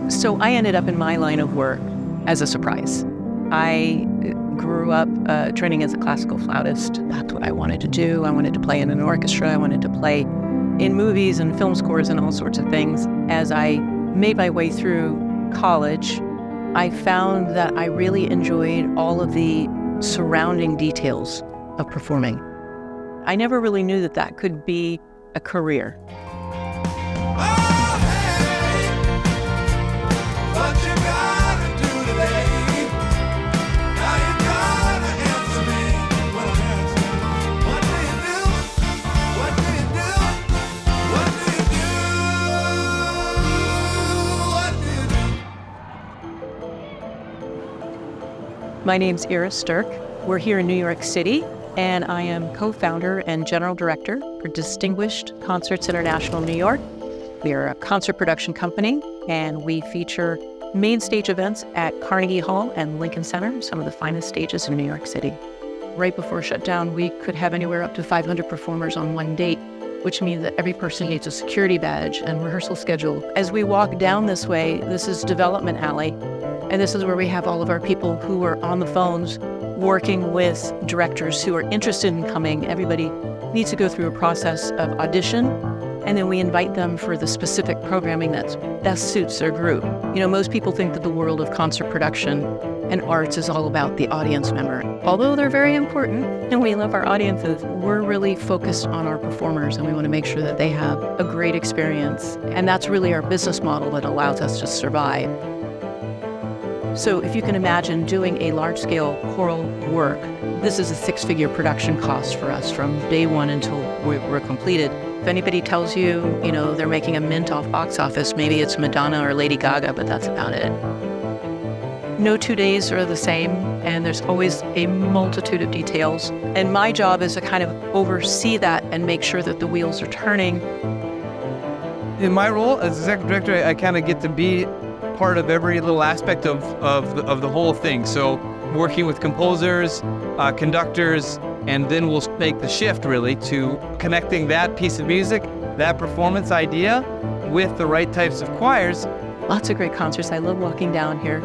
So I ended up in my line of work as a surprise. I grew up training as a classical flautist. That's what I wanted to do. I wanted to play in an orchestra. I wanted to play in movies and film scores and all sorts of things. As I made my way through college, I found that I really enjoyed all of the surrounding details of performing. I never really knew that that could be a career. My name's Iris Derke. We're here in New York City, and I am co-founder and general director for Distinguished Concerts International New York. We are a concert production company, and we feature main stage events at Carnegie Hall and Lincoln Center, some of the finest stages in New York City. Right before shutdown, we could have anywhere up to 500 performers on one date, which means that every person needs a security badge and rehearsal schedule. As we walk down this way, this is Development Alley, and this is where we have all of our people who are on the phones working with directors who are interested in coming. Everybody needs to go through a process of audition, and then we invite them for the specific programming that best suits their group. You know, most people think that the world of concert production and arts is all about the audience member. Although they're very important and we love our audiences, we're really focused on our performers, and we want to make sure that they have a great experience. And that's really our business model that allows us to survive. So if you can imagine doing a large-scale choral work, this is a six-figure production cost for us from day one until we're completed. If anybody tells you, they're making a mint off box office, maybe it's Madonna or Lady Gaga, but that's about it. No 2 days are the same, and there's always a multitude of details. And my job is to kind of oversee that and make sure that the wheels are turning. In my role as executive director, I kind of get to be part of every little aspect of the whole thing. So working with composers, conductors, and then we'll make the shift really to connecting that piece of music, that performance idea with the right types of choirs. Lots of great concerts. I love walking down here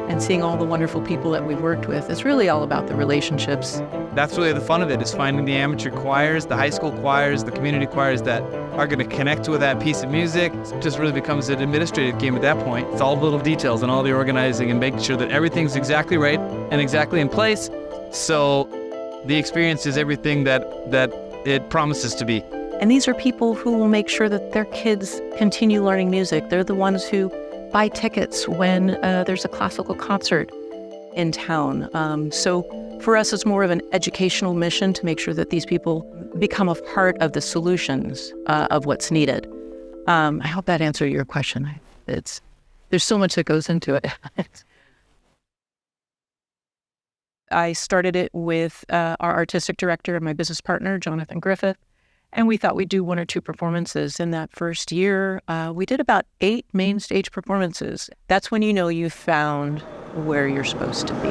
and seeing all the wonderful people that we've worked with. It's really all about the relationships. That's really the fun of it, is finding the amateur choirs, the high school choirs, the community choirs that are going to connect with that piece of music. It just really becomes an administrative game at that point. It's all the little details and all the organizing and making sure that everything's exactly right and exactly in place, so the experience is everything that it promises to be. And these are people who will make sure that their kids continue learning music. They're the ones who buy tickets when there's a classical concert in town. So for us, it's more of an educational mission to make sure that these people become a part of the solutions of what's needed. I hope that answered your question. There's so much that goes into it. I started it with our artistic director and my business partner, Jonathan Griffith, and we thought we'd do 1 or 2 performances. In that first year, we did about 8 main stage performances. That's when you know you've found where you're supposed to be.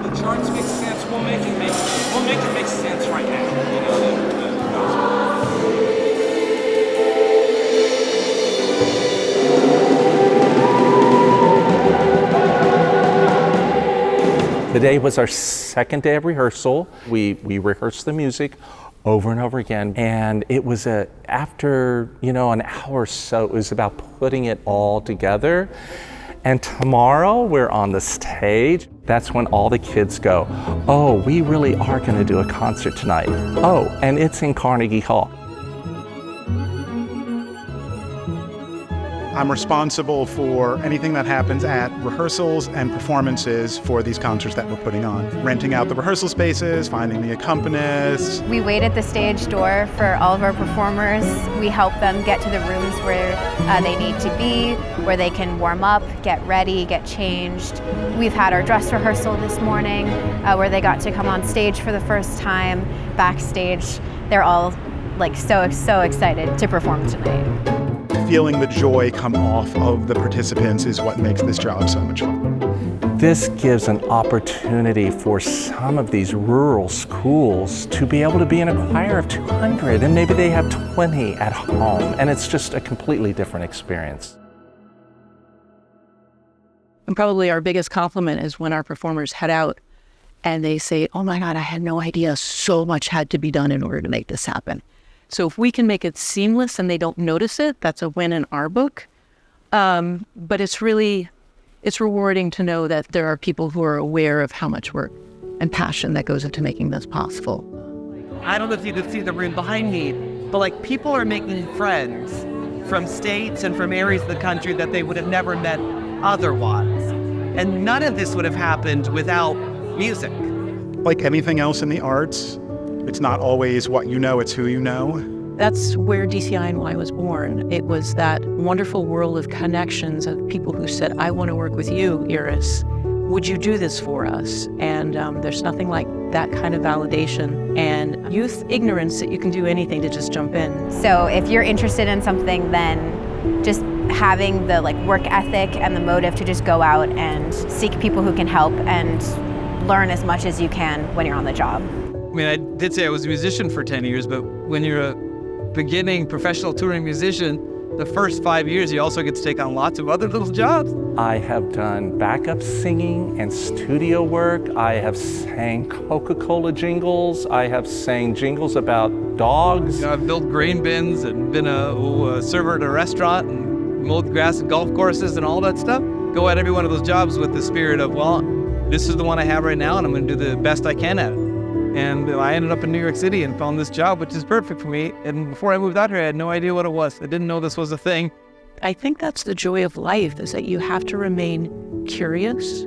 The charts make sense. We'll make it make sense right now. Today was our second day of rehearsal. We rehearsed the music over and over again, and it was after an hour or so, it was about putting it all together. And tomorrow we're on the stage. That's when all the kids go, oh, we really are going to do a concert tonight. Oh, and it's in Carnegie Hall. I'm responsible for anything that happens at rehearsals and performances for these concerts that we're putting on. Renting out the rehearsal spaces, finding the accompanists. We wait at the stage door for all of our performers. We help them get to the rooms where they need to be, where they can warm up, get ready, get changed. We've had our dress rehearsal this morning where they got to come on stage for the first time. Backstage, they're all so excited to perform tonight. feeling the joy come off of the participants is what makes this job so much fun. This gives an opportunity for some of these rural schools to be able to be in a choir of 200, and maybe they have 20 at home, and it's just a completely different experience. And probably our biggest compliment is when our performers head out and they say, oh my God, I had no idea so much had to be done in order to make this happen. So if we can make it seamless and they don't notice it, that's a win in our book. But it's rewarding to know that there are people who are aware of how much work and passion that goes into making this possible. I don't know if you can see the room behind me, but like people are making friends from states and from areas of the country that they would have never met otherwise. And none of this would have happened without music. Like anything else in the arts, it's not always what you know, it's who you know. That's where DCINY was born. It was that wonderful world of connections of people who said, I want to work with you, Iris. Would you do this for us? And there's nothing like that kind of validation and youth ignorance that you can do anything to just jump in. So if you're interested in something, then just having the work ethic and the motive to just go out and seek people who can help and learn as much as you can when you're on the job. I mean, I did say I was a musician for 10 years, but when you're a beginning professional touring musician, the first 5 years, you also get to take on lots of other little jobs. I have done backup singing and studio work. I have sang Coca-Cola jingles. I have sang jingles about dogs. You know, I've built grain bins and been a server at a restaurant and mowed grass at golf courses and all that stuff. Go at every one of those jobs with the spirit of, well, this is the one I have right now and I'm going to do the best I can at it. And I ended up in New York City and found this job, which is perfect for me. And before I moved out here, I had no idea what it was. I didn't know this was a thing. I think that's the joy of life, is that you have to remain curious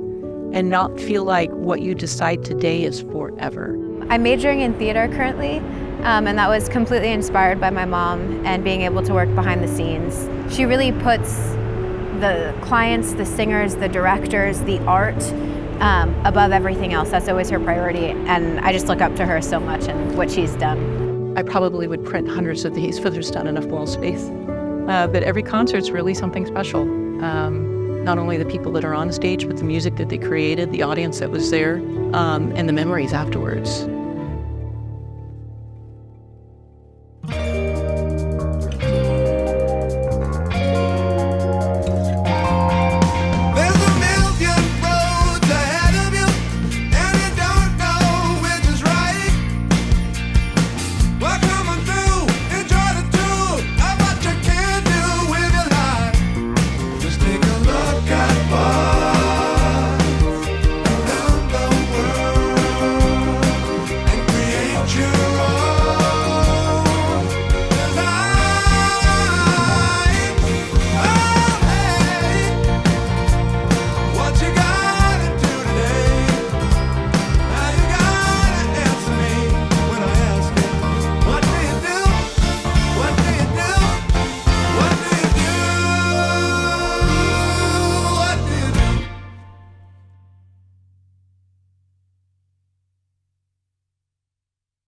and not feel like what you decide today is forever. I'm majoring in theater currently, and that was completely inspired by my mom and being able to work behind the scenes. She really puts the clients, the singers, the directors, the art above everything else. That's always her priority, and I just look up to her so much and what she's done. I probably would print hundreds of these for their done enough wall space. But every concert's really something special. Not only the people that are on stage, but the music that they created, the audience that was there, and the memories afterwards.